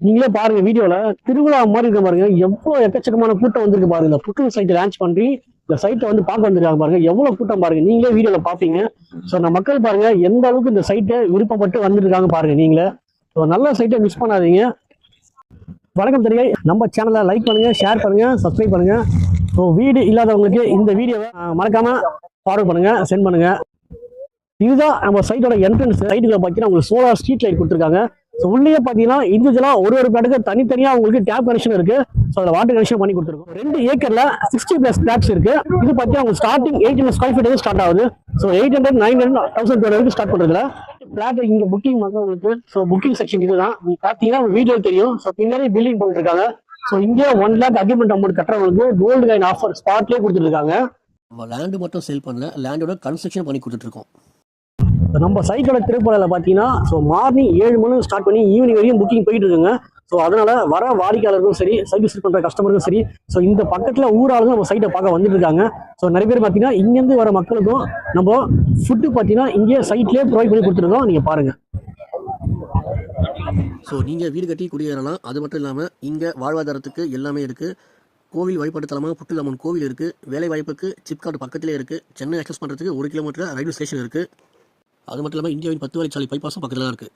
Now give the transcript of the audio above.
நீங்களே பாருங்க வீடியோல திருவிழா மாதிரி இருக்க பாருங்க, எவ்வளவு எக்கச்சக்கமான கூட்டம் வந்திருக்கு பாருங்க. இந்த புற்று சைட் லான்ச் பண்ணி இந்த சைட்டை வந்து பார்க்க வந்திருக்காங்க பாருங்க, எவ்வளவு கூட்டம் பாருங்க. நீங்களே வீடியோல பாப்பீங்க. ஸோ நம்ம மக்கள் பாருங்க எந்த அளவுக்கு இந்த சைட்டை விருப்பப்பட்டு வந்துருக்காங்க பாருங்க நீங்களே. ஸோ நல்ல சைட்டை மிஸ் பண்ணாதீங்க. வணக்கம் தெரியும், நம்ம சேனலை லைக் பண்ணுங்க, ஷேர் பண்ணுங்க, சப்ஸ்கிரைப் பண்ணுங்க. ஸோ வீடு இல்லாதவங்களுக்கு இந்த வீடியோவை மறக்காம ஃபார்வர்ட் பண்ணுங்க, சென்ட் பண்ணுங்க. இதுதான் நம்ம சைட்டோட என்ட்ரன்ஸ். சைட்டுக்குள்ள பார்த்தீங்கன்னா உங்களுக்கு சோலார் ஸ்ட்ரீட் லைட் கொடுத்துருக்காங்க. ஸோ உள்ளே பார்த்தீங்கன்னா இண்டிவிஜுவலா ஒரு பிளாட்டுக்கு தனித்தனியா உங்களுக்கு டேப் கனெக்ஷன் இருக்கு. ஸோ அதில் வாட்டர் கனெக்ஷன் பண்ணி கொடுத்துருக்கோம். 2 ஏக்கர்ல 60+ பிளாட்ஸ் இருக்கு. இது பார்த்தீங்கன்னா உங்களுக்கு ஸ்டார்டிங் 800 ஸ்கொயர் ஃபீட் ஸ்டார்ட் ஆகுது. ஸோ 800, 900, 1000 வரைக்கும் ஸ்டார்ட் பண்றதுல பிளாட் இங்க புக்கிங் வந்து உங்களுக்கு. ஸோ புக்கிங் செக்ஷன் இதுதான். நீங்க பார்த்தீங்கன்னா வீடியோ தெரியும். ஸோ பின்னாடி பில்டிங் பண்ணிட்டு இருக்காங்க. ஸோ இங்கே 1 lakh அக்ரிமெண்ட் அமௌண்ட் கட்டுறவங்களுக்கு கோல்டு காயின் ஆஃபர் ஸ்பாட்லேயே கொடுத்துருக்காங்க. நம்ம லேண்டு மட்டும் சேல் பண்ணல, லேண்டோட கன்ஸ்ட்ரக்ஷன் பண்ணி கொடுத்துட்டு இருக்கோம். நம்ம சைட்டோட திருப்பதியில் பார்த்தீங்கன்னா ஸோ மார்னிங் 7 மணி ஸ்டார்ட் பண்ணி ஈவினிங் வரையும் புக்கிங் போயிட்டு இருக்குங்க. ஸோ அதனால வர வாடிக்கையாளர்களும் சரி, சைட் விசிட் பண்ணுற கஸ்டமருக்கும் சரி, ஸோ இந்த பக்கத்தில் ஊராளுங்க நம்ம சைட்டை பார்க்க வந்துட்டு இருக்காங்க. ஸோ நிறைய பேர் பார்த்தீங்கன்னா இங்கேருந்து வர மக்களுக்கும் நம்ம ஃபுட்டு பார்த்தீங்கன்னா இங்கே சைட்லேயே ப்ரொவைட் பண்ணி கொடுத்துருக்கோம். நீங்கள் பாருங்க. ஸோ நீங்கள் வீடு கட்டி குடியேறலாம். அது மட்டும் இல்லாமல் இங்கே வாழ்வாதாரத்துக்கு எல்லாமே இருக்குது. கோவில் வழிபாட்டு தலமாக புட்டுலம்மன் கோவில் இருக்குது. வேலை வாய்ப்புக்கு சிப்காட் பக்கத்திலே இருக்குது. சென்னை அக்சஸ் பண்ணுறதுக்கு 1 கிலோமீட்டர் ரயில்வே ஸ்டேஷன் இருக்குது. அது மட்டும் இல்லாமல் இந்தியாவின் 10 வழிச்சாலை பைபாஸும் பக்கத்தில் தான் இருக்குது.